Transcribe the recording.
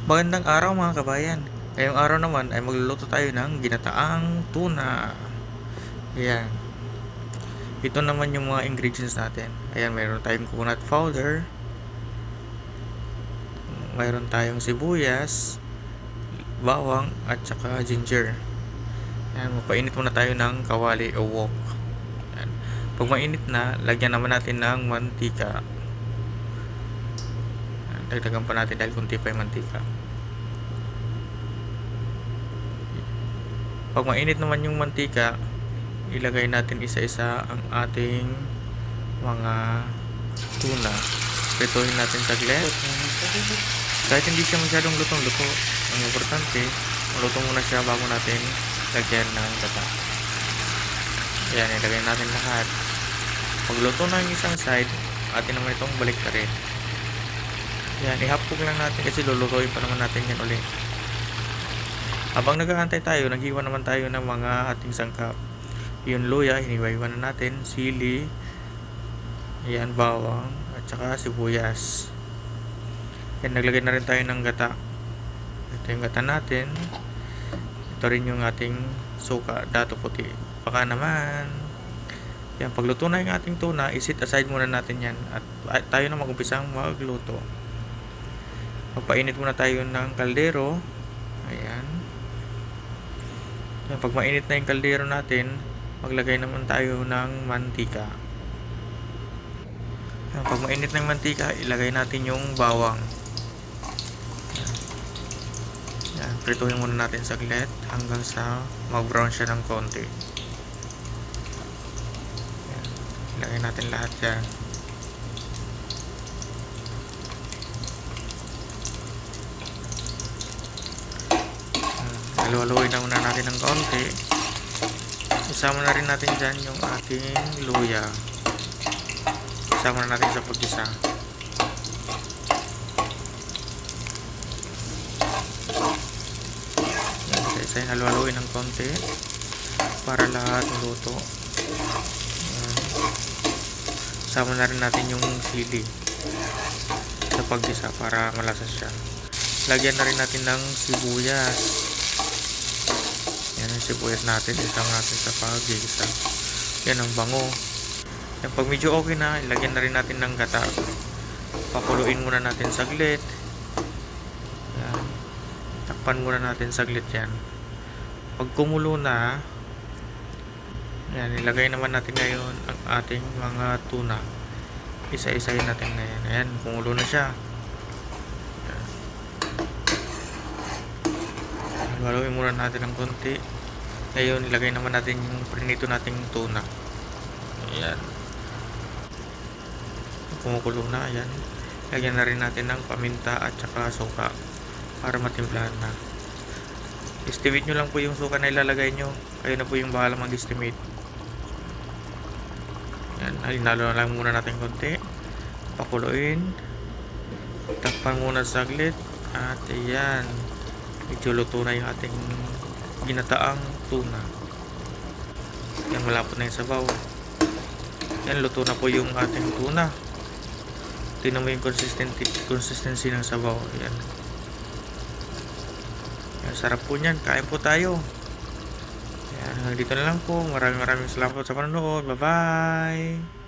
Magandang araw mga kabayan. Ngayong araw naman ay magluluto tayo ng ginataang tuna. Ayan. Ito naman yung mga ingredients natin. Ayan, mayroon tayong coconut powder. Mayroon tayong sibuyas, bawang, at saka ginger. Ayan, mapainit muna tayo ng kawali o wok. Ayan. Pag mainit na, lagyan naman natin ng mantika. Ayan, dagdagan pa natin dahil kunti pa yung mantika. Pag mainit naman yung mantika, ilagay natin isa-isa ang ating mga tuna. Prituhin natin saglit. Kahit hindi siya masyadong lutong-luto, ang importante, maluto muna siya bago natin lagyan ng gata. Ayan, ilagay natin lahat. Pag luto na yung isang side, atin naman itong balik na rin. Ayan, ihapok lang natin kasi lulutuin pa naman natin yan ulit. Habang nag-aantay tayo, naghiwa naman tayo ng mga ating sangkap. Yung luya, hiniwa-hiwa na natin, sili, ayan, bawang, at saka sibuyas. Yan, naglagay na rin tayo ng gata. Ito yung gata natin. Ito rin yung ating suka, dato puti. Baka naman. Yan, pagluto na yung ating tuna, isit aside muna natin yan. At tayo na mag-umpisang magluto. Magpainit muna tayo ng kaldero. Ayan. Yan, pag mainit na yung kaldero natin, maglagay naman tayo ng mantika. Yan, pag mainit na yung mantika, ilagay natin yung bawang. Yan, prituhin muna natin saglit hanggang sa mag-brown siya ng konti. Yan, ilagay natin lahat yan. Haluhaluin na muna natin ng konti. Isama na rin natin dyan yung ating luya. Isama na natin sa pag-isa. Isa-isa haluhaluin ng konti para lahat maluto. Isama na rin natin yung sili sa pag-isa para malasa siya. Lagyan na rin natin ng sibuyas. Yan yung sibuyas natin, isang natin sa pag-isa. Yan ang bango. Yan, pag medyo okay na, ilagyan na rin natin ng gata. Pakuluin muna natin saglit. Yan. Takpan muna natin saglit yan. Pag kumulo na, yan, ilagay naman natin ngayon ang ating mga tuna. Isa-isahin natin na yan. Ayan, kumulo na siya. Haluin muna natin ng konti. Ngayon, ilagay naman natin yung prinito nating tuna. Ayan. Kumukulo na, ayan. Lagyan na rin natin ng paminta at saka suka para matimplahan na. Estimate nyo lang po yung suka na ilalagay nyo. Kayo na po yung bahala mag-estimate. Ayan, halinalo na lang muna natin konti. Pakuluin. Takpan muna saglit. At ayan. Medyo luto na yung ating ginataang tuna. Yan, malapot na yung sabaw. Yan, luto na po yung ating tuna. Tingnan mo yung consistency ng sabaw. Yan. Yan, sarap po niyan. Kain po tayo. Yan, hanggang dito na lang po. Maraming salamat sa panonood. Bye bye.